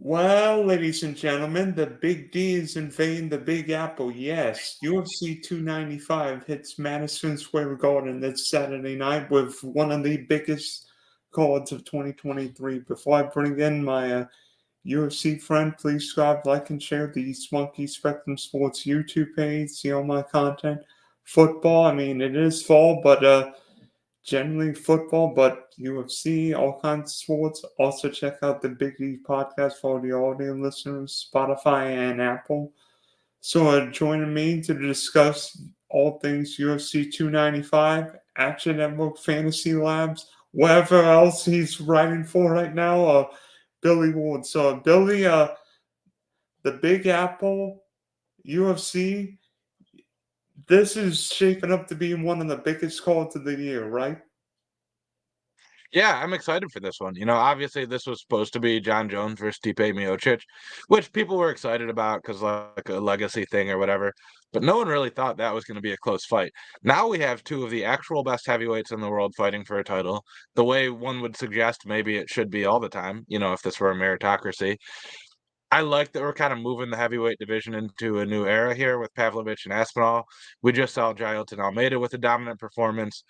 Well, ladies and gentlemen, the Big D is invading the Big Apple. Yes, UFC 295 hits Madison Square Garden this Saturday night with one of the biggest cards of 2023. Before I bring in my UFC friend, please subscribe, like, and share the Monkey Spectrum Sports YouTube page. See all my content. Football, I mean, it is fall, but generally football, but UFC, all kinds of sports. Also check out the Big E podcast for the audio listeners, Spotify and Apple. So joining me to discuss all things UFC 295, ActionNetwork, FantasyLabs, whatever else he's writing for right now, Billy Ward. So Billy, the Big Apple, UFC, this is shaping up to be one of the biggest cards of the year, right? Yeah, I'm excited for this one. Obviously this was supposed to be John Jones versus Stipe Miocic, which people were excited about because like a legacy thing or whatever. But no one really thought that was going to be a close fight. Now we have two of the actual best heavyweights in the world fighting for a title. The way one would suggest maybe it should be all the time, if this were a meritocracy. I like that we're kind of moving the heavyweight division into a new era here with Pavlovich and Aspinall. We just saw Jailton Almeida with a dominant performance.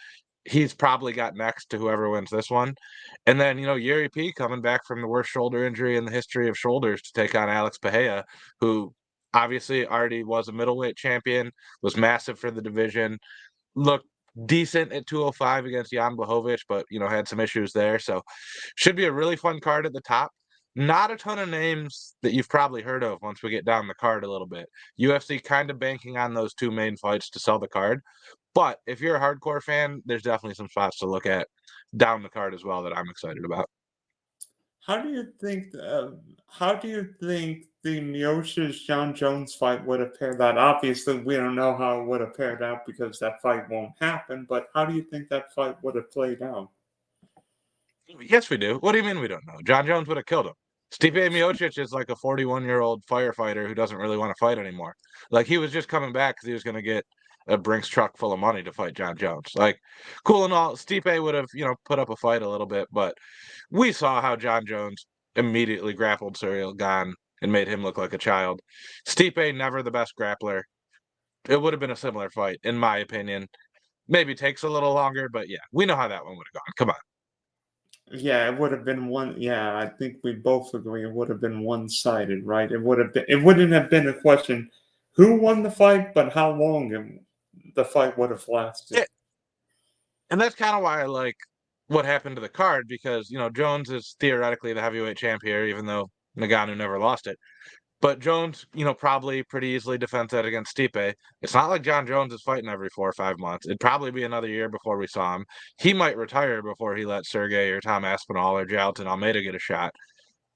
He's probably got next to whoever wins this one. And then, Jiří P coming back from the worst shoulder injury in the history of shoulders to take on Alex Pereira, who obviously already was a middleweight champion, was massive for the division, looked decent at 205 against Jan Blachowicz, but, had some issues there. So should be a really fun card at the top. Not a ton of names that you've probably heard of once we get down the card a little bit. UFC kind of banking on those two main fights to sell the card. But if you're a hardcore fan, there's definitely some spots to look at down the card as well that I'm excited about. How do you think? How do you think the Miocic John Jones fight would have paired out? Obviously, we don't know how it would have paired out because that fight won't happen. But how do you think that fight would have played out? Yes, we do. What do you mean we don't know? John Jones would have killed him. Stipe Miocic is like a 41-year-old firefighter who doesn't really want to fight anymore. Like he was just coming back because he was going to get a Brinks truck full of money to fight John Jones. Like, cool and all. Stipe would have, put up a fight a little bit, but we saw how John Jones immediately grappled Cyril Gane and made him look like a child. Stipe never the best grappler. It would have been a similar fight, in my opinion. Maybe takes a little longer, but yeah, we know how that one would have gone. Come on. Yeah, it would have been one. Yeah, I think we both agree it would have been one-sided, right? It would have been. It wouldn't have been a question who won the fight, but how long the fight would have lasted. Yeah, and that's kind of why I like what happened to the card because, Jones is theoretically the heavyweight champ here, even though Ngannou never lost it. But Jones, probably pretty easily defends that against Stipe. It's not like John Jones is fighting every 4 or 5 months. It'd probably be another year before we saw him. He might retire before he lets Sergei or Tom Aspinall or Jailton Almeida get a shot.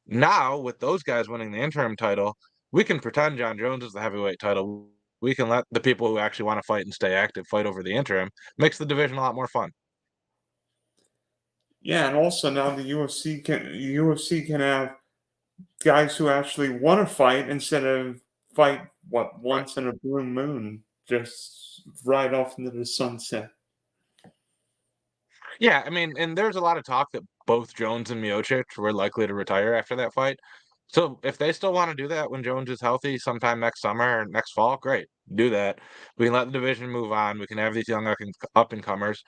Now, with those guys winning the interim title, we can pretend John Jones is the heavyweight title. We can let the people who actually want to fight and stay active fight over the interim. Makes the division a lot more fun. Yeah, and also now the UFC can have guys who actually want to fight instead of fight Right. once in a blue moon, just right off into the sunset. Yeah, I mean, and there's a lot of talk that both Jones and Miocic were likely to retire after that fight. So if they still want to do that when Jones is healthy sometime next summer or next fall, great. Do that. We can let the division move on. We can have these young up and comers.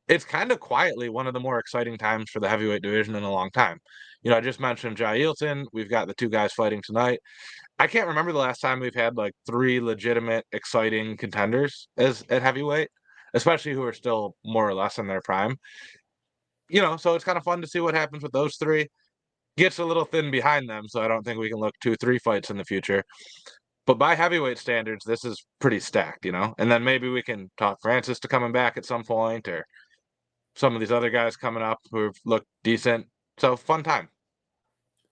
It's kind of quietly one of the more exciting times for the heavyweight division in a long time. I just mentioned Jailton. We've got the two guys fighting tonight. I can't remember the last time we've had like three legitimate, exciting contenders as at heavyweight, especially who are still more or less in their prime. So it's kind of fun to see what happens with those three. Gets a little thin behind them, so I don't think we can look 2, 3 fights in the future. But by heavyweight standards, this is pretty stacked. And then maybe we can talk Francis to coming back at some point, or some of these other guys coming up who've looked decent. So fun time.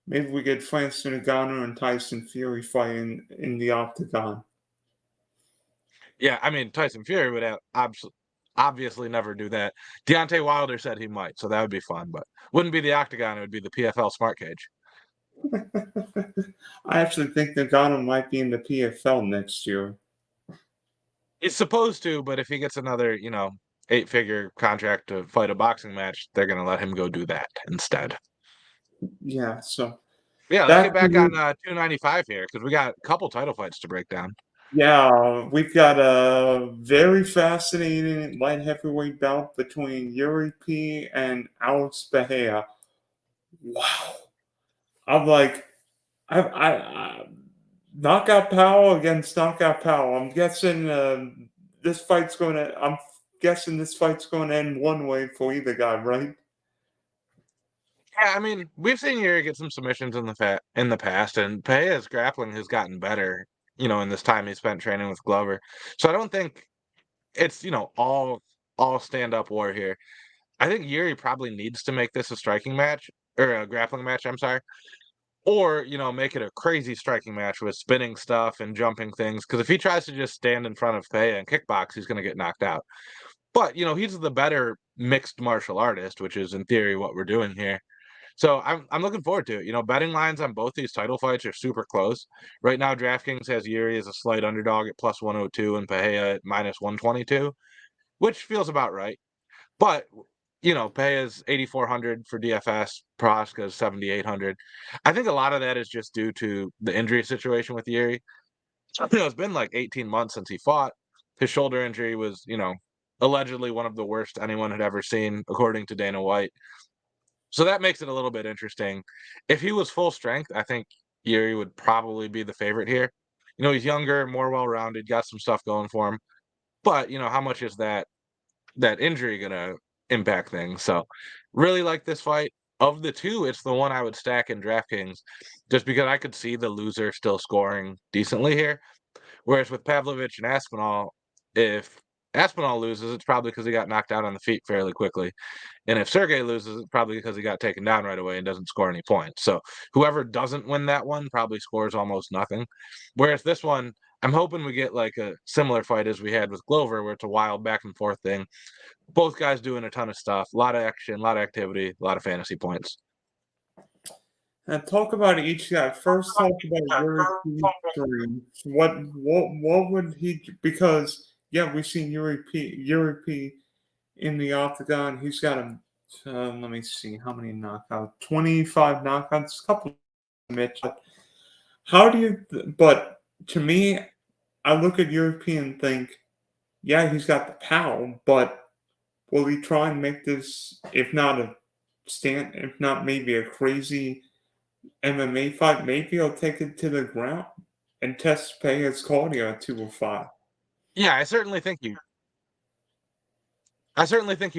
Maybe we get Francis Ngannou and Tyson Fury fighting in the octagon. Yeah, I mean Tyson Fury would have obviously never do that. Deontay Wilder said he might, so that would be fun, but wouldn't be the octagon. It would be the PFL Smart Cage. I actually think Ngannou might be in the PFL next year. He's supposed to, but if he gets another, 8-figure contract to fight a boxing match, they're gonna let him go do that instead. Yeah, so Yeah, let's get Back back on to 295 here because we got a couple title fights to break down. yeah, we've got a very fascinating light heavyweight bout between Yuri P and Alex Bahia. Wow. I'm like, I knockout power against knockout power. I'm guessing this fight's going to. I'm guessing this fight's going to end one way for either guy, right? Yeah, I mean, we've seen Yuri get some submissions in the past, and Pereira's grappling has gotten better, in this time he spent training with Glover. So I don't think it's, all stand up war here. I think Yuri probably needs to make this a striking match or a grappling match, I'm sorry. Or, make it a crazy striking match with spinning stuff and jumping things. Because if he tries to just stand in front of Pereira and kickbox, he's going to get knocked out. But, he's the better mixed martial artist, which is in theory what we're doing here. So I'm looking forward to it. Betting lines on both these title fights are super close. Right now, DraftKings has Yuri as a slight underdog at plus 102 and Pereira at minus 122, which feels about right. But Pereira's 8,400 for DFS, Procházka's 7,800. I think a lot of that is just due to the injury situation with Yuri. It's been like 18 months since he fought. His shoulder injury was, allegedly one of the worst anyone had ever seen, according to Dana White. So that makes it a little bit interesting. If he was full strength, I think Yuri would probably be the favorite here. He's younger, more well-rounded, got some stuff going for him. But, how much is that injury gonna impact things? So really like this fight. Of the two, it's the one I would stack in DraftKings just because I could see the loser still scoring decently here. Whereas with Pavlovich and Aspinall, if Aspinall loses, it's probably because he got knocked out on the feet fairly quickly. And if Sergei loses, it's probably because he got taken down right away and doesn't score any points. So whoever doesn't win that one probably scores almost nothing. Whereas this one, I'm hoping we get like a similar fight as we had with Glover, where it's a wild back and forth thing. Both guys doing a ton of stuff, a lot of action, a lot of activity, a lot of fantasy points. And talk about each guy. First, talk about Yuri P3. What would he? Because yeah, we've seen Yuri P in the octagon. He's got a. Let me see how many knockouts. 25 knockouts. A couple of Mitch. How do you? But to me, I look at European and think, yeah, he's got the power, but will he try and make this, if not a stand, if not maybe a crazy MMA fight, maybe he'll take it to the ground and test Pega's cardio at 205. Yeah, I certainly think you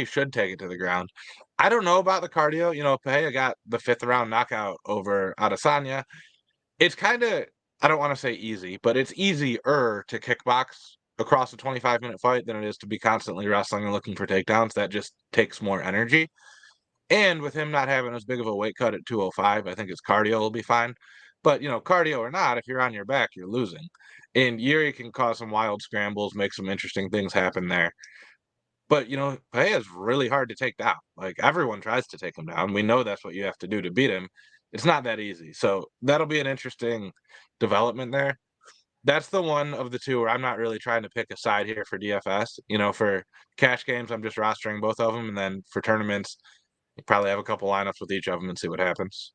should take it to the ground. I don't know about the cardio. Pereira got the fifth round knockout over Adesanya. It's kinda, I don't wanna say easy, but it's easier to kickbox across a 25-minute fight than it is to be constantly wrestling and looking for takedowns. That just takes more energy, and with him not having as big of a weight cut at 205, I think his cardio will be fine. But, cardio or not, if you're on your back, you're losing. And Yuri can cause some wild scrambles, make some interesting things happen there. But, Pereira's really hard to take down. Like, everyone tries to take him down. We know that's what you have to do to beat him. It's not that easy. So that'll be an interesting development there. That's the one of the two where I'm not really trying to pick a side here for DFS. For cash games, I'm just rostering both of them. And then for tournaments, you probably have a couple lineups with each of them and see what happens.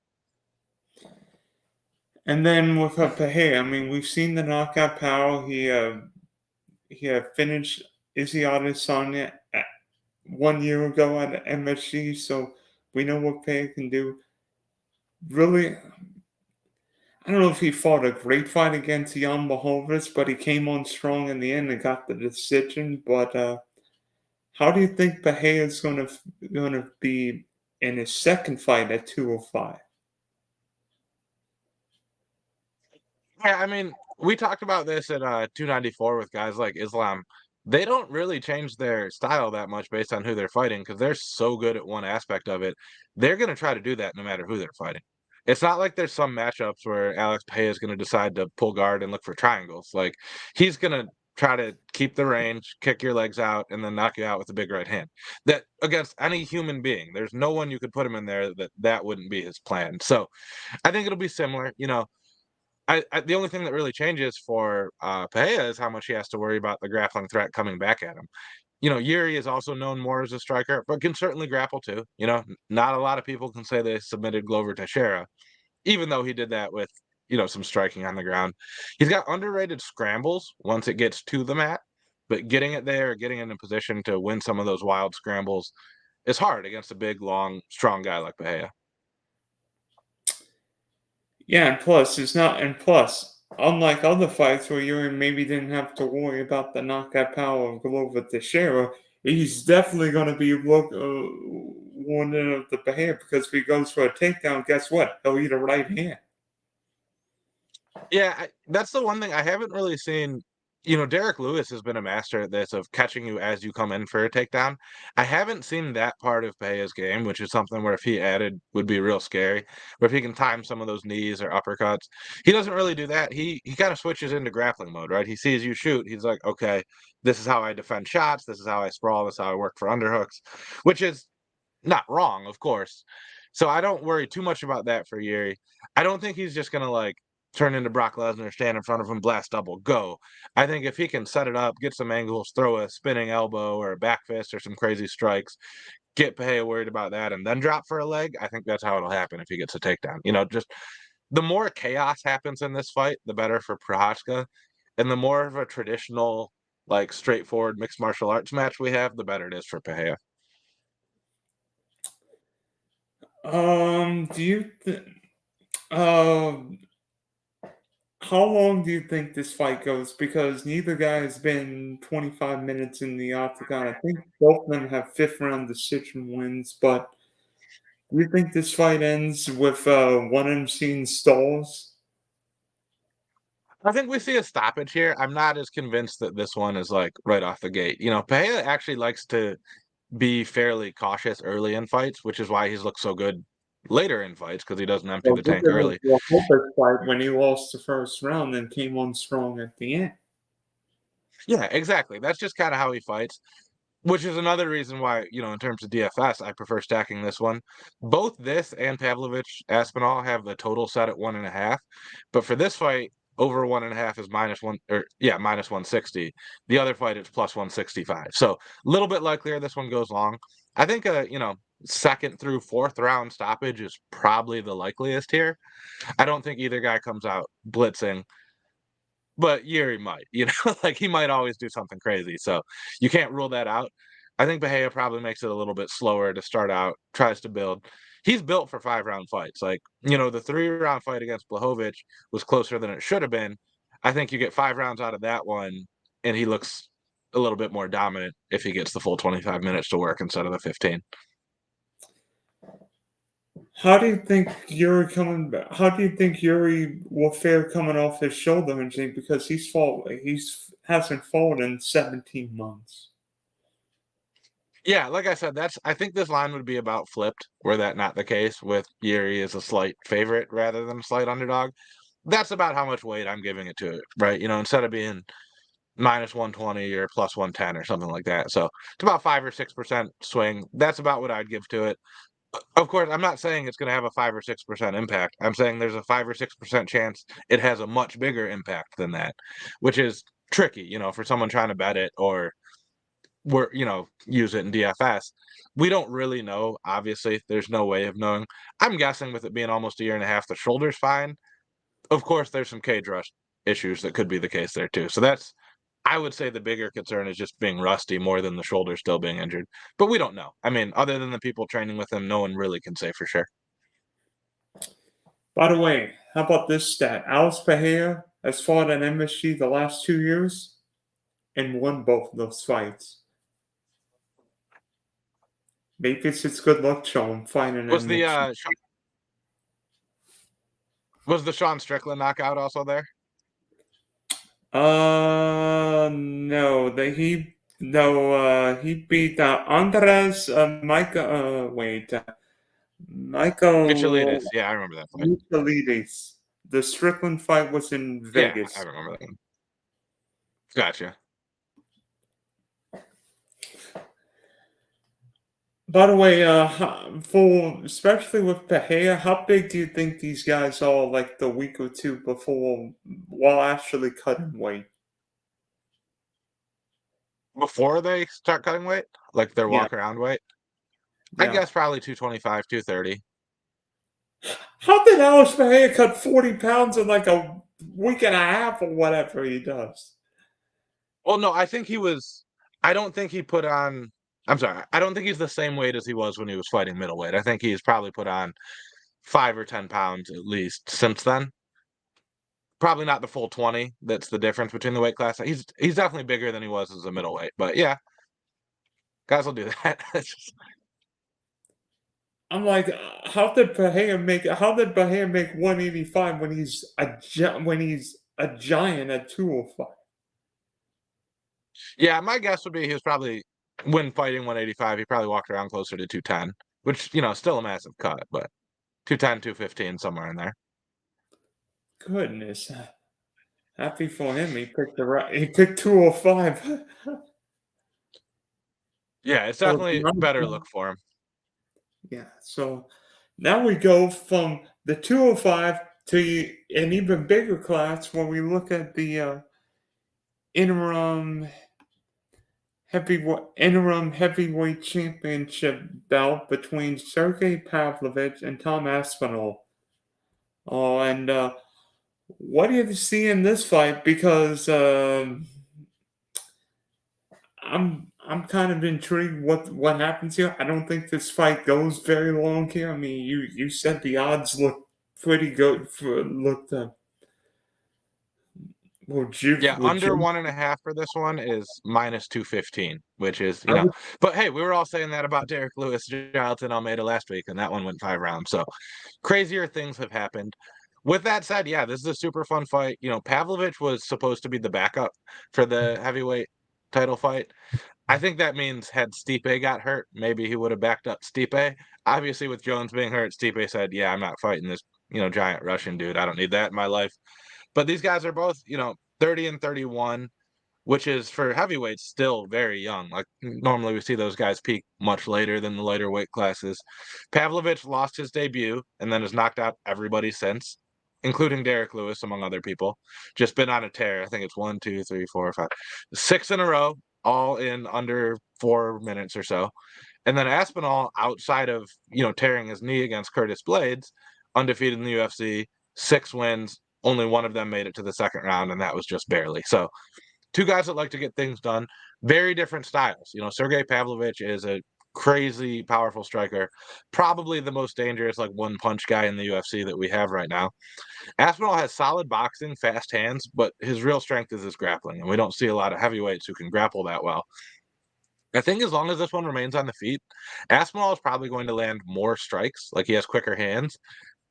And then with Peja, I mean, we've seen the knockout power. He finished Izzy Adesanya 1 year ago at MSG, so we know what Peja can do. Really, I don't know if he fought a great fight against Jan Blachowicz, but he came on strong in the end and got the decision. But how do you think Peja is going to be in his second fight at 205? Yeah, I mean, we talked about this at 294 with guys like Islam. They don't really change their style that much based on who they're fighting because they're so good at one aspect of it. They're going to try to do that no matter who they're fighting. It's not like there's some matchups where Alex Pereira is going to decide to pull guard and look for triangles. Like, he's going to try to keep the range, kick your legs out, and then knock you out with a big right hand. That against any human being, there's no one you could put him in there that wouldn't be his plan. So I think it'll be similar. The only thing that really changes for Pereira is how much he has to worry about the grappling threat coming back at him. Yuri is also known more as a striker, but can certainly grapple too. Not a lot of people can say they submitted Glover Teixeira. even though he did that with, some striking on the ground. He's got underrated scrambles once it gets to the mat, but getting it there, getting it in position to win some of those wild scrambles is hard against a big, long, strong guy like Bahia. Yeah, and plus, unlike other fights where you maybe didn't have to worry about the knockout power of Glover Teixeira, he's definitely going to be one of the Bahia because if he goes for a takedown, guess what? He'll eat a right hand. Yeah, that's the one thing I haven't really seen. Derek Lewis has been a master at this of catching you as you come in for a takedown. I haven't seen that part of Bahia's game, which is something where if he added would be real scary. Where if he can time some of those knees or uppercuts, he doesn't really do that. He kind of switches into grappling mode, right? He sees you shoot, he's like, okay, this is how I defend shots, this is how I sprawl, this is how I work for underhooks, which is not wrong, of course. So I don't worry too much about that for Jiří. I don't think he's just gonna like turn into Brock Lesnar, stand in front of him, blast double, go. I think if he can set it up, get some angles, throw a spinning elbow or a back fist or some crazy strikes, get Bahia worried about that, and then drop for a leg, I think that's how it'll happen if he gets a takedown. Just the more chaos happens in this fight, the better for Procházka, and the more of a traditional, like straightforward mixed martial arts match we have, the better it is for Bahia. Do you um how long do you think this fight goes? Because neither guy has been 25 minutes in the octagon. I think both of them have fifth round decision wins, but do you think this fight ends with one of them seeing stalls? I think we see a stoppage here. I'm not as convinced that this one is like right off the gate. Pereira actually likes to be fairly cautious early in fights, which is why he's looked so good later in fights because he doesn't empty Well, the look tank at early. the Hopper fight when he lost the first round and came on strong at the end. Yeah, exactly. That's just kind of how he fights. Which is another reason why, in terms of DFS, I prefer stacking this one. Both this and Pavlovich Aspinall have the total set at 1.5. But for this fight, over 1.5 is minus 160. The other fight is plus 165. So a little bit likelier this one goes long. I think second through fourth round stoppage is probably the likeliest here. I don't think either guy comes out blitzing. But Jiří might, like he might always do something crazy. So you can't rule that out. I think Bahia probably makes it a little bit slower to start out, tries to build. He's built for 5 round fights. Like, the 3 round fight against Blachowicz was closer than it should have been. I think you get 5 rounds out of that one, and he looks a little bit more dominant if he gets the full 25 minutes to work instead of the 15. How do you think Yuri coming back? How do you think Yuri will fare coming off his shoulder injury? Because he's hasn't fought in 17 months. Yeah, like I said, I think this line would be about flipped, were that not the case, with Jiří as a slight favorite rather than a slight underdog. That's about how much weight I'm giving it to it, right? Instead of being minus 120 or plus 110 or something like that. So it's about 5 or 6% swing. That's about what I'd give to it. Of course, I'm not saying it's going to have a 5 or 6% impact. I'm saying there's a 5 or 6% chance it has a much bigger impact than that, which is tricky, for someone trying to bet it or use it in DFS. We don't really know. Obviously, there's no way of knowing. I'm guessing with it being almost a year and a half, the shoulder's fine. Of course, there's some cage rush issues that could be the case there too. So I would say the bigger concern is just being rusty more than the shoulder still being injured. But we don't know. I mean, other than the people training with him, no one really can say for sure. By the way, how about this stat? Alex Pereira has fought in MSG the last 2 years and won both of those fights. Maybe it's good luck to him fighting Was the MSG. was the Sean Strickland knockout also there? No, he beat Andres Michael Michelitis. Yeah, I remember that fight. Michaelides. The Strickland fight was in Yeah, I Vegas. remember that one. Gotcha. By the way, for especially with Pereira, how big do you think these guys are? Like the week or two before, while actually cutting weight? Before they start cutting weight, like their Yeah, walk around weight, I yeah. guess probably 225, 230. How did Alex Pereira cut 40 pounds in like a week and a half or whatever he does? Well, no, I think he was. I don't think he put on. I'm sorry. I don't think he's the same weight as he was when he was fighting middleweight. I think he's probably put on 5 or 10 pounds at least since then. Probably not the full 20. That's the difference between the weight class. He's definitely bigger than he was as a middleweight. But yeah, guys will do that. I'm like, how did Bahia make? How did Bahia make 185 when he's a giant at 205? Yeah, my guess would be he was probably when fighting 185, he probably walked around closer to 210, which still a massive cut, but 210, 215, somewhere in there. Goodness, happy for him. He picked the right. He picked 205. Yeah, it's So definitely better look for him. yeah. So now we go from the 205 to an even bigger class when we look at the interim heavyweight championship bout between Sergei Pavlovich and Tom Aspinall. Oh, and what do you see in this fight? Because I'm kind of intrigued what happens here. I don't think this fight goes very long here. I mean, you said the odds look pretty good for looked Yeah, would under you 1.5 for this one is minus 215, which is, I would but hey, we were all saying that about Derek Lewis, Jonathan Almeida last week, and that one went 5 rounds. So crazier things have happened. With that said, yeah, this is a super fun fight. Pavlovich was supposed to be the backup for the heavyweight title fight. I think that means had Stipe got hurt, maybe he would have backed up Stipe. Obviously, with Jones being hurt, Stipe said, "Yeah, I'm not fighting this, giant Russian dude. I don't need that in my life." But these guys are both, 30 and 31, which is for heavyweights still very young. Like normally we see those guys peak much later than the lighter weight classes. Pavlovich lost his debut and then has knocked out everybody since, including Derek Lewis, among other people. Just been on a tear. I think it's 1, 2, 3, 4, 5, 6 in a row, all in under 4 minutes or so. And then Aspinall, outside of tearing his knee against Curtis Blades, undefeated in the UFC, 6 wins. Only one of them made it to the second round, and that was just barely. So, two guys that like to get things done, very different styles. Sergei Pavlovich is a crazy powerful striker, probably the most dangerous like one punch guy in the UFC that we have right now. Aspinall has solid boxing, fast hands, but his real strength is his grappling, and we don't see a lot of heavyweights who can grapple that well. I think as long as this one remains on the feet, Aspinall is probably going to land more strikes, like he has quicker hands,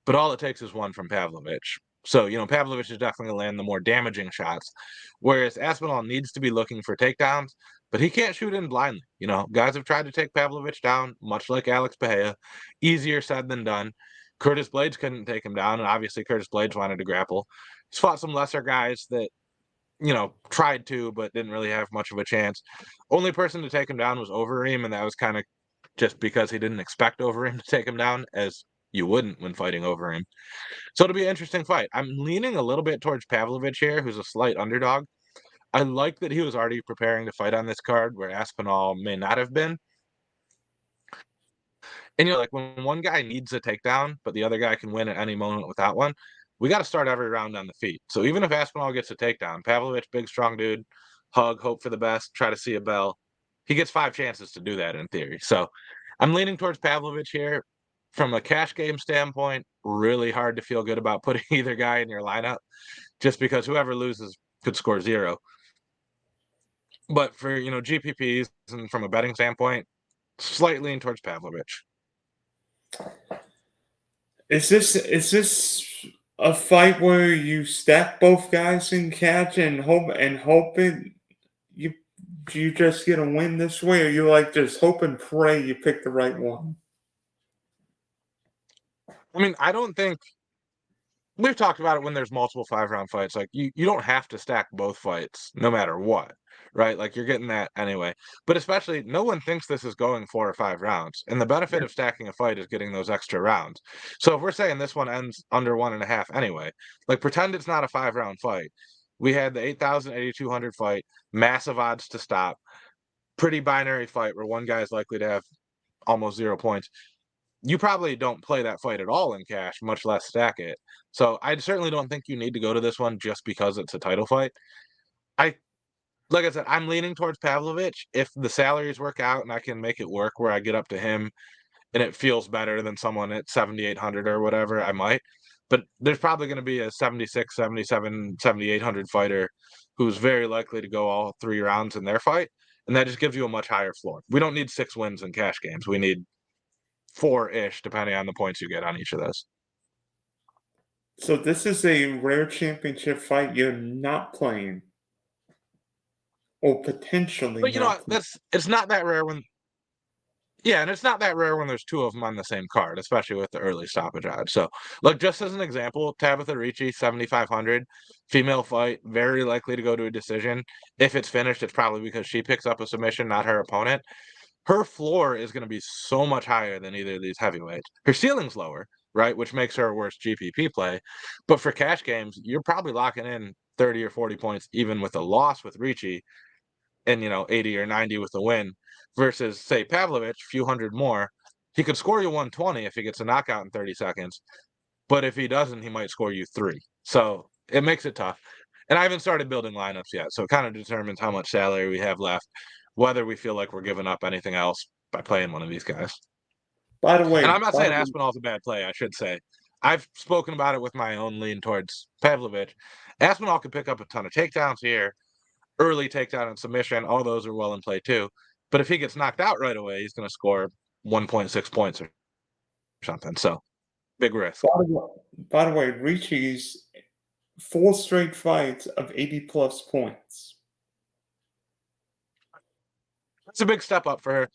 but all it takes is one from Pavlovich. So, Pavlovich is definitely going to land the more damaging shots, whereas Aspinall needs to be looking for takedowns, but he can't shoot in blindly. Guys have tried to take Pavlovich down, much like Alex Pereira. Easier said than done. Curtis Blades couldn't take him down, and obviously Curtis Blades wanted to grapple. He's fought some lesser guys that, tried to, but didn't really have much of a chance. Only person to take him down was Overeem, and that was kind of just because he didn't expect Overeem to take him down, as you wouldn't when fighting Overeem. So it'll be an interesting fight. I'm leaning a little bit towards Pavlovich here, who's a slight underdog. I like that he was already preparing to fight on this card, where Aspinall may not have been. And like when one guy needs a takedown, but the other guy can win at any moment without one, we got to start every round on the feet. So even if Aspinall gets a takedown, Pavlovich, big strong dude, hug, hope for the best, try to see a bell. He gets 5 chances to do that in theory. So I'm leaning towards Pavlovich here. From a cash game standpoint, really hard to feel good about putting either guy in your lineup, just because whoever loses could score 0. But for GPPs and from a betting standpoint, slight lean towards Pavlovich. is this a fight where you stack both guys in cash and hope you you just get a win this way, or you like just hope and pray you pick the right one? I mean, I don't think we've talked about it when there's multiple 5 round fights. Like you don't have to stack both fights no matter what, right? Like you're getting that anyway. But especially, no one thinks this is going 4 or 5 rounds, and the benefit of stacking a fight is getting those extra rounds. So if we're saying this one ends under 1.5 anyway, like pretend it's not a 5 round fight. We had the 8,000, 8,200 fight, massive odds to stop, pretty binary fight where one guy is likely to have almost 0 points. you probably don't play that fight at all in cash, much less stack it. So I certainly don't think you need to go to this one just because it's a title fight. I Like I said, I'm leaning towards Pavlovich. If the salaries work out and I can make it work where I get up to him and it feels better than someone at 7,800 or whatever, I might. But there's probably going to be a 76, 77, 7,800 fighter who's very likely to go all 3 rounds in their fight. And that just gives you a much higher floor. We don't need 6 wins in cash games. We need 4-ish, depending on the points you get on each of those. So this is a rare championship fight you're not playing, or potentially But you know not what? playing. It's not that rare when Yeah, and it's not that rare when there's 2 of them on the same card, especially with the early stoppage odds. So, look, just as an example, Tabitha Ricci, 7,500, female fight, very likely to go to a decision. If it's finished, it's probably because she picks up a submission, not her opponent. Her floor is going to be so much higher than either of these heavyweights. Her ceiling's lower, right, which makes her a worse GPP play. But for cash games, you're probably locking in 30 or 40 points, even with a loss with Ricci, and 80 or 90 with a win, versus say Pavlovich, a few hundred more. He could score you 120 if he gets a knockout in 30 seconds, but if he doesn't, he might score you 3. So it makes it tough. And I haven't started building lineups yet, so it kind of determines how much salary we have left, whether we feel like we're giving up anything else by playing one of these guys. By the And way, I'm not saying Aspinall's a bad play, I should say. I've spoken about it with my own lean towards Pavlovich. Aspinall could pick up a ton of takedowns here, early takedown and submission, all those are well in play too. But if he gets knocked out right away, he's going to score 1.6 points or something. So big risk. by the way, Ricci's 4 straight fights of 80+ points. It's a big step up for her.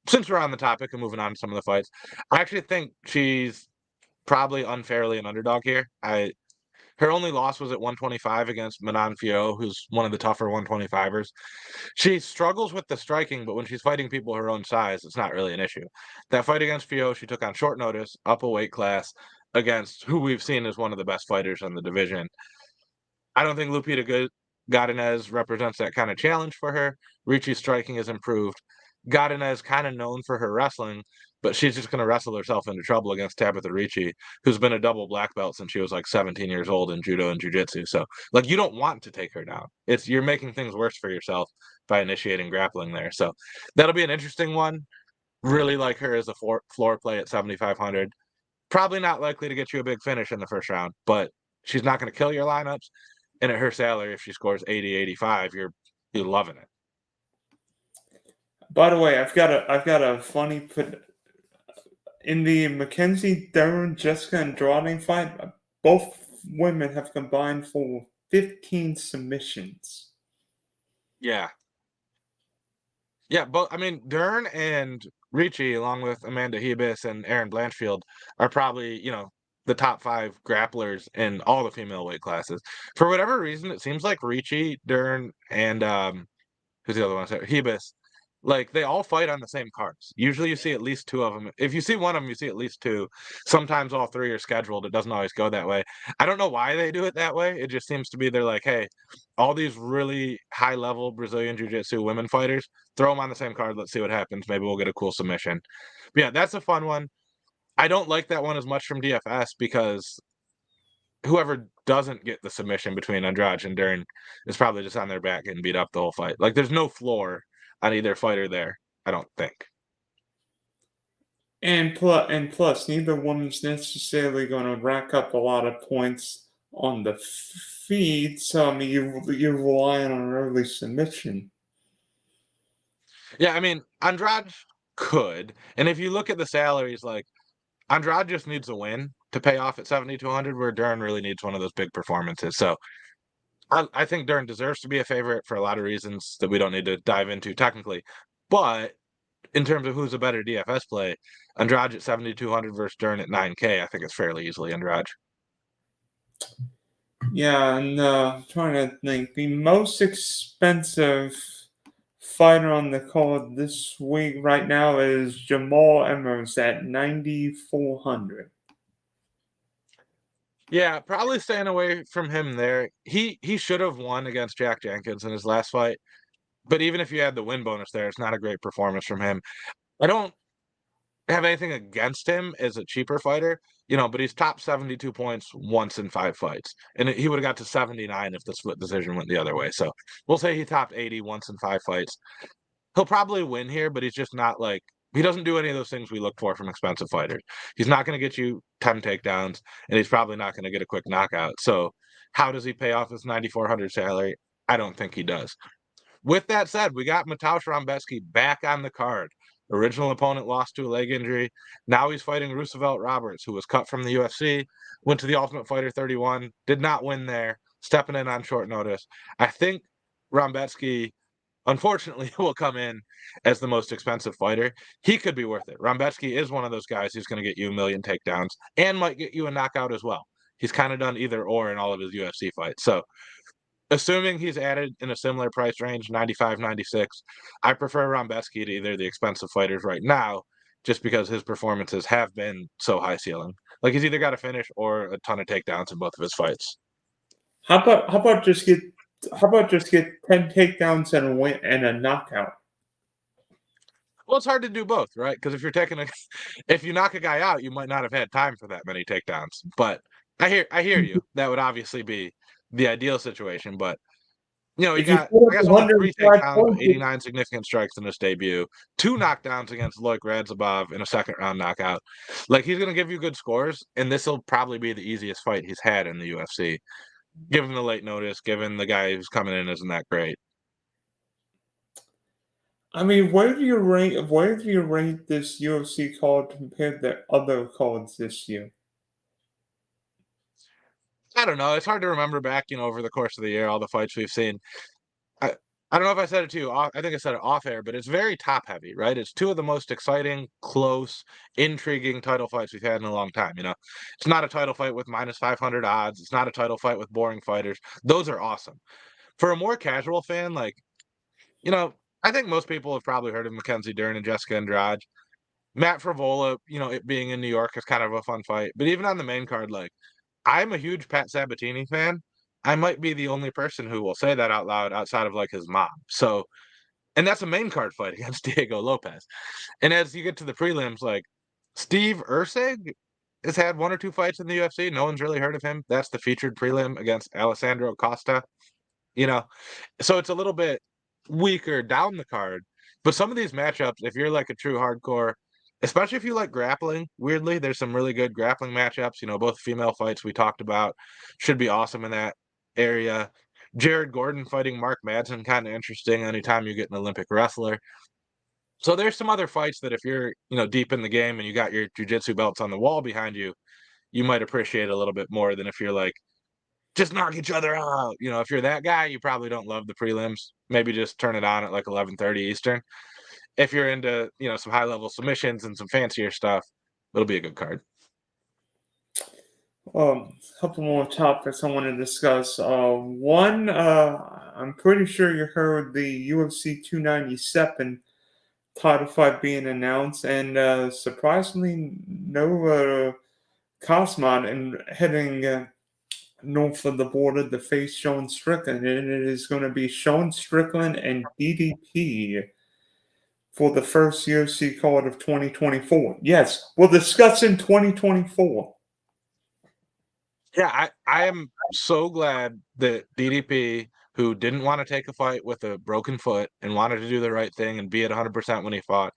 Since we're on the topic and moving on to some of the fights, I actually think she's probably unfairly an underdog here. Her only loss was at 125 against Manon Fiorot, who's one of the tougher 125ers. She struggles with the striking, but when she's fighting people her own size, it's not really an issue. That fight against Fiorot, she took on short notice, up a weight class, against who we've seen as one of the best fighters in the division. I don't think Lupita Godinez represents that kind of challenge for her. Ricci's striking has improved. Godinez kind of known for her wrestling, but she's just going to wrestle herself into trouble against Tabitha Ricci, who's been a double black belt since she was like 17 years old in judo and jiu-jitsu. So, like, you don't want to take her down. You're making things worse for yourself by initiating grappling there. So, that'll be an interesting one. Really like her as a floor play at 7,500. Probably not likely to get you a big finish in the first round, but she's not going to kill your lineups. And at her salary, if she scores 80, 85, you're loving it. By the way, I've got a funny put in the Mackenzie Dern Jessica Andrade fight. Both women have combined for 15 submissions. Yeah. Yeah, but I mean, Dern and Ricci, along with Amanda Hebus and Erin Blanchfield, are probably, the top 5 grapplers in all the female weight classes. For whatever reason, it seems like Ricci, Dern, and who's the other one? Hebus. Like, they all fight on the same cards. Usually you see at least 2 of them. If you see one of them, you see at least 2. Sometimes all 3 are scheduled. It doesn't always go that way. I don't know why they do it that way. It just seems to be they're like, hey, all these really high-level Brazilian Jiu-Jitsu women fighters, throw them on the same card. Let's see what happens. Maybe we'll get a cool submission. But yeah, that's a fun one. I don't like that one as much from DFS because whoever doesn't get the submission between Andrade and Dern is probably just on their back and beat up the whole fight. Like, there's no floor on either fighter there, I don't think. And plus, neither woman's necessarily going to rack up a lot of points on the feed. So I mean, you're relying on an early submission. Yeah, I mean, Andrade could, and if you look at the salaries, like, Andrade just needs a win to pay off at 7,200, where Dern really needs one of those big performances. So I think Dern deserves to be a favorite for a lot of reasons that we don't need to dive into technically. But in terms of who's a better DFS play, Andrade at 7,200 versus Dern at 9K, I think it's fairly easily Andrade. Yeah, and I'm trying to think. The most expensive fighter on the card this week right now is Jamal Emmers at 9,400. Yeah, probably staying away from him there. He should have won against Jack Jenkins in his last fight. But even if you had the win bonus there, it's not a great performance from him. I don't have anything against him as a cheaper fighter, but he's top 72 points once in 5 fights, and he would have got to 79 if the split decision went the other way. So we'll say he topped 80 once in 5 fights. He'll probably win here, but he's just not like he doesn't do any of those things we look for from expensive fighters. He's not going to get you 10 takedowns, and he's probably not going to get a quick knockout. So how does he pay off his 9,400 salary? I don't think he does. With that said, we got Mateusz Rebecki back on the card. Original opponent lost to a leg injury. Now he's fighting Roosevelt Roberts, who was cut from the UFC, went to the Ultimate Fighter 31, did not win there, stepping in on short notice. I think Rebecki, unfortunately, will come in as the most expensive fighter. He could be worth it. Rebecki is one of those guys who's going to get you a million takedowns and might get you a knockout as well. He's kind of done either or in all of his UFC fights. So assuming he's added in a similar price range, 95, 96, I prefer Rebecki to either the expensive fighters right now, just because his performances have been so high ceiling. Like he's either got a finish or a ton of takedowns in both of his fights. How about just get 10 takedowns and a win and a knockout? Well, it's hard to do both, right? Because if you knock a guy out, you might not have had time for that many takedowns. But I hear you. That would obviously be the ideal situation, but he If you got, put I up guess, only 3 105 takedowns, but points, 89 significant strikes in his debut, 2 knockdowns against Loic Radzhabov in a second-round knockout. Like, he's gonna give you good scores, and this'll probably be the easiest fight he's had in the UFC, given the late notice, given the guy who's coming in isn't that great. I mean, where do you rate this UFC card compared to other cards this year? I don't know, it's hard to remember back, over the course of the year, all the fights we've seen. I I don't know if I said it to you off I think I said it off air, but it's very top heavy, right? It's 2 of the most exciting, close, intriguing title fights we've had in a long time? It's not a title fight with -500 odds, it's not a title fight with boring fighters. Those are awesome. For a more casual fan, like, you know, I think most people have probably heard of Mackenzie Dern and Jessica Andrade. Matt Frevola, it being in New York is kind of a fun fight, but even on the main card, like, I'm a huge Pat Sabatini fan. I might be the only person who will say that out loud outside of, like, his mom. So and that's a main card fight against Diego Lopez. And as you get to the prelims, like, Steve Erceg has had 1 or 2 fights in the UFC, no one's really heard of him. That's the featured prelim against Alessandro Costa, you know? So it's a little bit weaker down the card, but some of these matchups, if you're, like, a true hardcore, especially if you like grappling, weirdly, there's some really good grappling matchups, both female fights we talked about should be awesome in that area. Jared Gordon fighting Mark Madsen, kinda interesting anytime you get an Olympic wrestler. So there's some other fights that if you're, deep in the game and you got your jujitsu belts on the wall behind you, you might appreciate a little bit more than if you're like, "Just knock each other out." If you're that guy, you probably don't love the prelims. Maybe just turn it on at, like, 11:30 Eastern. If you're into, some high level submissions and some fancier stuff, it'll be a good card. A couple more topics I want to discuss. One, I'm pretty sure you heard the UFC 297 title fight being announced, and surprisingly, no Cosman and heading north of the border to face Sean Strickland, and it is going to be Sean Strickland and DDP for the first UFC card of 2024. Yes, we'll discuss in 2024. Yeah, I am so glad that DDP, who didn't wanna take a fight with a broken foot and wanted to do the right thing and be at 100% when he fought,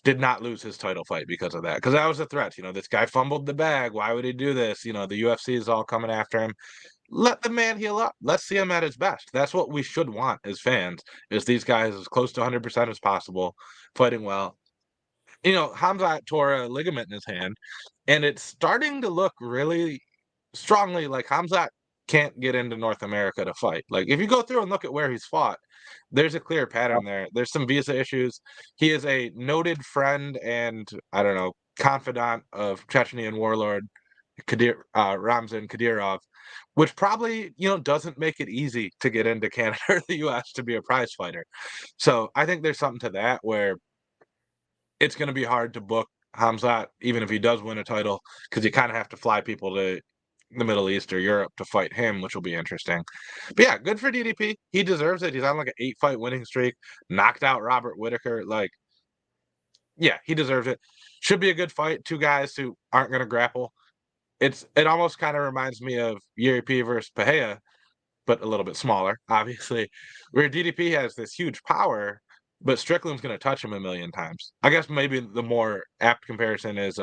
did not lose his title fight because of that. Because that was a threat, "This guy fumbled the bag, why would he do this?" The UFC is all coming after him. Let the man heal up. Let's see him at his best. That's what we should want as fans, is these guys as close to 100% as possible, fighting well. Khamzat tore a ligament in his hand, and it's starting to look really strongly like Khamzat can't get into North America to fight. Like, if you go through and look at where he's fought, there's a clear pattern there. There's some visa issues. He is a noted friend and, I don't know, confidant of Chechnyan warlord Ramzan Kadyrov, which probably, doesn't make it easy to get into Canada or the US to be a prize fighter. So I think there's something to that where it's gonna be hard to book Khamzat, even if he does win a title, because you kinda have to fly people to the Middle East or Europe to fight him, which will be interesting. But yeah, good for DDP. He deserves it. He's on, like, an 8-fight winning streak, knocked out Robert Whittaker, like, yeah, he deserves it. should be a good fight. Two guys who aren't going to grapple. It almost kind of reminds me of Jiří versus Pereira, but a little bit smaller, obviously, where DDP has this huge power, but Strickland's going to touch him a million times. I guess maybe the more apt comparison is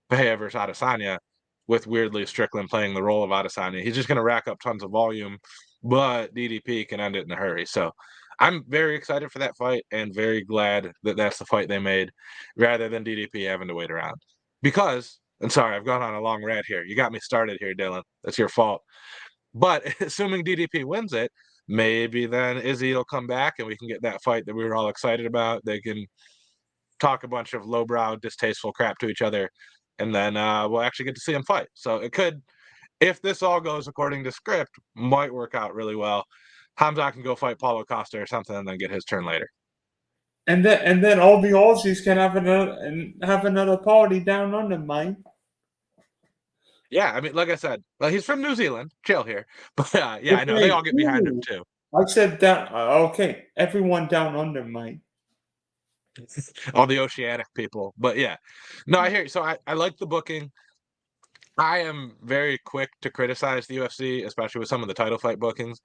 Pereira versus Adesanya, with weirdly Strickland playing the role of Adesanya. He's just going to rack up tons of volume, but DDP can end it in a hurry. So I'm very excited for that fight and very glad that that's the fight they made rather than DDP having to wait around. Because, and sorry, I've gone on a long rant here. You got me started here, Dylan. That's your fault. But assuming DDP wins it, maybe then Izzy will come back and we can get that fight that we were all excited about. They can talk a bunch of lowbrow, distasteful crap to each other, and then we'll actually get to see them fight. So it could, if this all goes according to script, might work out really well. Hamza can go fight Paulo Costa or something and then get his turn later. And then all the Aussies can have another party down under, mate. Yeah, I mean, like I said, well, he's from New Zealand. Chill here. But yeah, I know. They all get behind him, too. I said that. Okay, everyone down under, mate. All the oceanic people. But yeah. No, I hear you. So I like the booking. I am very quick to criticize the UFC, especially with some of the title fight bookings.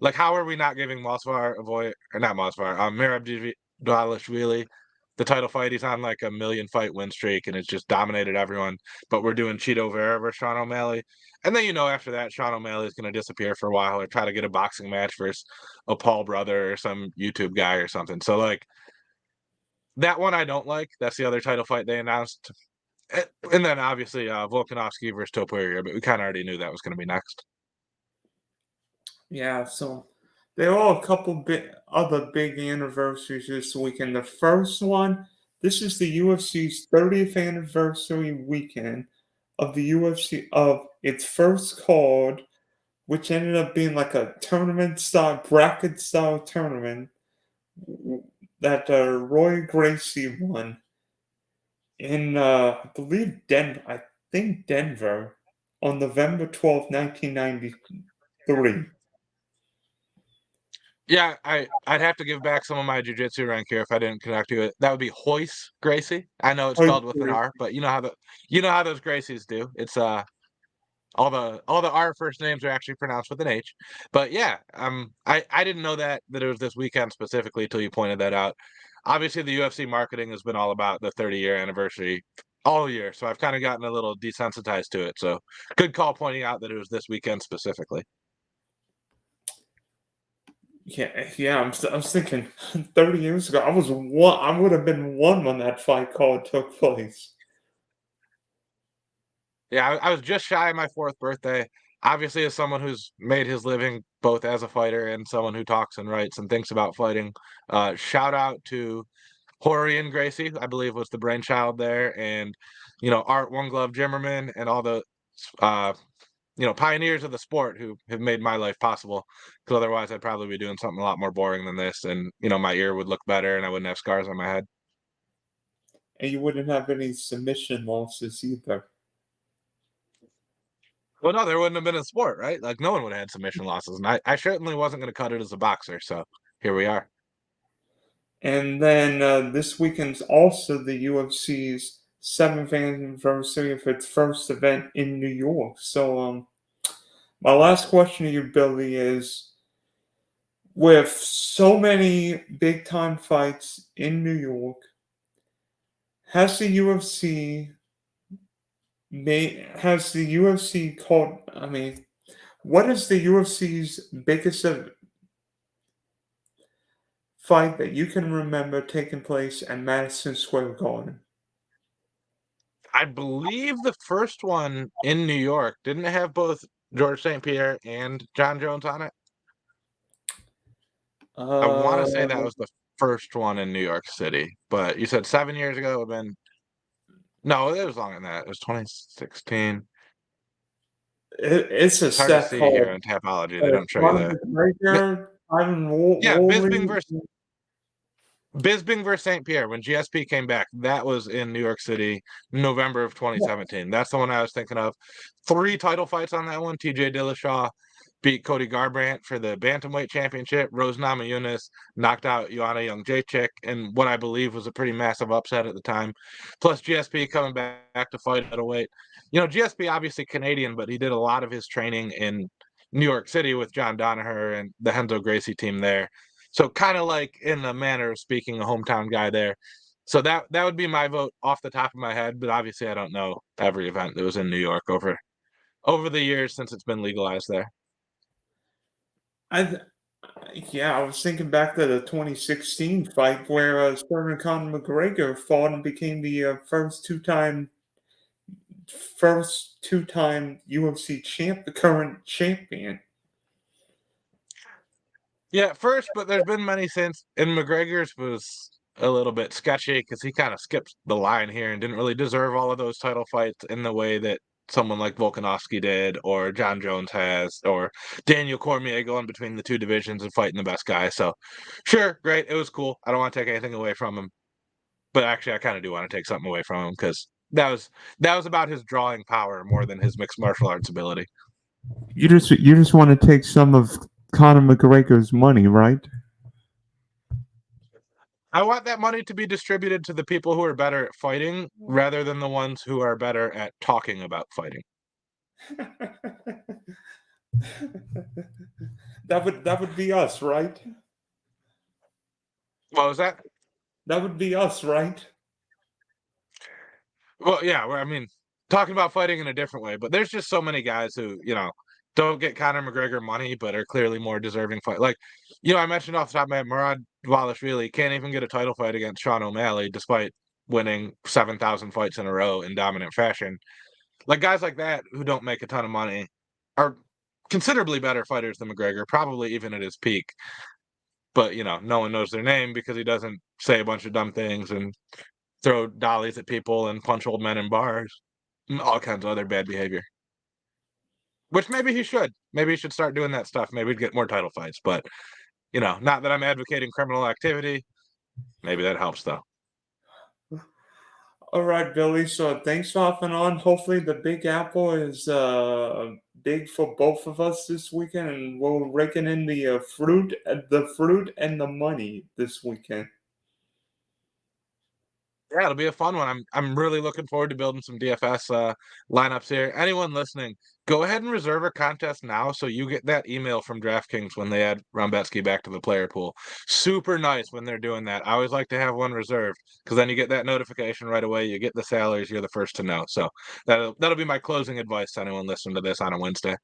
Like, how are we not giving Masvidal or not Masvidal, Merab the title fight? He's on like a million fight win streak and it's just dominated everyone. But we're doing Cheeto Vera versus Sean O'Malley. And then, after that, Sean O'Malley is going to disappear for a while or try to get a boxing match versus a Paul brother or some YouTube guy or something. So, like, that one I don't like. That's the other title fight they announced. And then, obviously, Volkanovski versus Topuria, but we kind of already knew that was going to be next. Yeah, so there are a couple other big anniversaries this weekend. The first one, this is the UFC's 30th anniversary weekend of the UFC, of its first card, which ended up being like a bracket style tournament that Roy Gracie won in, I believe, Denver on November 12th, 1993. Yeah, I'd have to give back some of my jiu-jitsu rank here if I didn't connect to it. That would be Royce Gracie. I know it's spelled with an R, but you know how those Gracies do. It's all the R first names are actually pronounced with an H. But yeah, I didn't know that it was this weekend specifically till you pointed that out. Obviously, the UFC marketing has been all about the 30-year anniversary all year, so I've kind of gotten a little desensitized to it. So good call pointing out that it was this weekend specifically. Yeah. I was thinking 30 years ago, I would have been one when that fight card took place. Yeah, I was just shy of my 4th birthday. Obviously, as someone who's made his living both as a fighter and someone who talks and writes and thinks about fighting, shout out to Horian Gracie, I believe was the brainchild there, and Art One Glove Jimmerman and all the pioneers of the sport who have made my life possible. Because otherwise, I'd probably be doing something a lot more boring than this, and my ear would look better, and I wouldn't have scars on my head. And you wouldn't have any submission losses either. Well, no, there wouldn't have been a sport, right? Like, no one would have had submission losses, and I certainly wasn't going to cut it as a boxer, so here we are. And then this weekend's also the UFC's 7th anniversary of its first event in New York. So, my last question to you, Billy, is, with so many big-time fights in New York, has the UFC called? I mean, what is the UFC's biggest fight that you can remember taking place at Madison Square Garden? I believe the first one in New York didn't it have both George St. Pierre and John Jones on it. I want to say that was the first one in New York City, but you said 7 years ago. It would have been no, it was longer than that. It was 2016. It's a It's hard to set see called here on Tapology. They don't show you the. Yeah, Bisping versus St. Pierre. When GSP came back, that was in New York City, November of 2017. That's the one I was thinking of. 3 title fights on that one. TJ Dillashaw beat Cody Garbrandt for the bantamweight championship. Rose Namajunas knocked out Joanna Jędrzejczyk in what I believe was a pretty massive upset at the time. Plus GSP coming back to fight at a weight. GSP obviously Canadian, but he did a lot of his training in New York City with John Danaher and the Renzo Gracie team there. So kind of like, in the manner of speaking, a hometown guy there. So that would be my vote off the top of my head, but obviously I don't know every event that was in New York over the years since it's been legalized there. I was thinking back to the 2016 fight where Sterling Conor McGregor fought and became the first two-time UFC champ, the current champion. Yeah, first, but there's been many since, and McGregor's was a little bit sketchy because he kind of skipped the line here and didn't really deserve all of those title fights in the way that someone like Volkanovski did, or John Jones has, or Daniel Cormier going between the two divisions and fighting the best guy. So, sure, great, it was cool. I don't want to take anything away from him, but actually, I kind of do want to take something away from him because that was about his drawing power more than his mixed martial arts ability. You just want to take some of Conor McGregor's money, right? I want that money to be distributed to the people who are better at fighting rather than the ones who are better at talking about fighting. That would be us, right? What was that? That would be us, right? Well, yeah, I mean, talking about fighting in a different way, but there's just so many guys who, don't get Conor McGregor money, but are clearly more deserving fight. Like, I mentioned off the top of my head, Murad Dvalishvili can't even get a title fight against Sean O'Malley despite winning 7,000 fights in a row in dominant fashion. Like, guys like that who don't make a ton of money are considerably better fighters than McGregor, probably even at his peak. But, no one knows their name because he doesn't say a bunch of dumb things and throw dollies at people and punch old men in bars and all kinds of other bad behavior. Which maybe he should. Maybe he should start doing that stuff. Maybe he'd get more title fights. But, not that I'm advocating criminal activity. Maybe that helps, though. All right, Billy. So thanks for hopping on. Hopefully, the Big Apple is big for both of us this weekend, and we'll reckon in the fruit and the money this weekend. Yeah, it'll be a fun one. I'm really looking forward to building some DFS lineups here. Anyone listening, go ahead and reserve a contest now so you get that email from DraftKings when they add Rombetsky back to the player pool. Super nice when they're doing that. I always like to have one reserved because then you get that notification right away. You get the salaries. You're the first to know. So that'll be my closing advice to anyone listening to this on a Wednesday.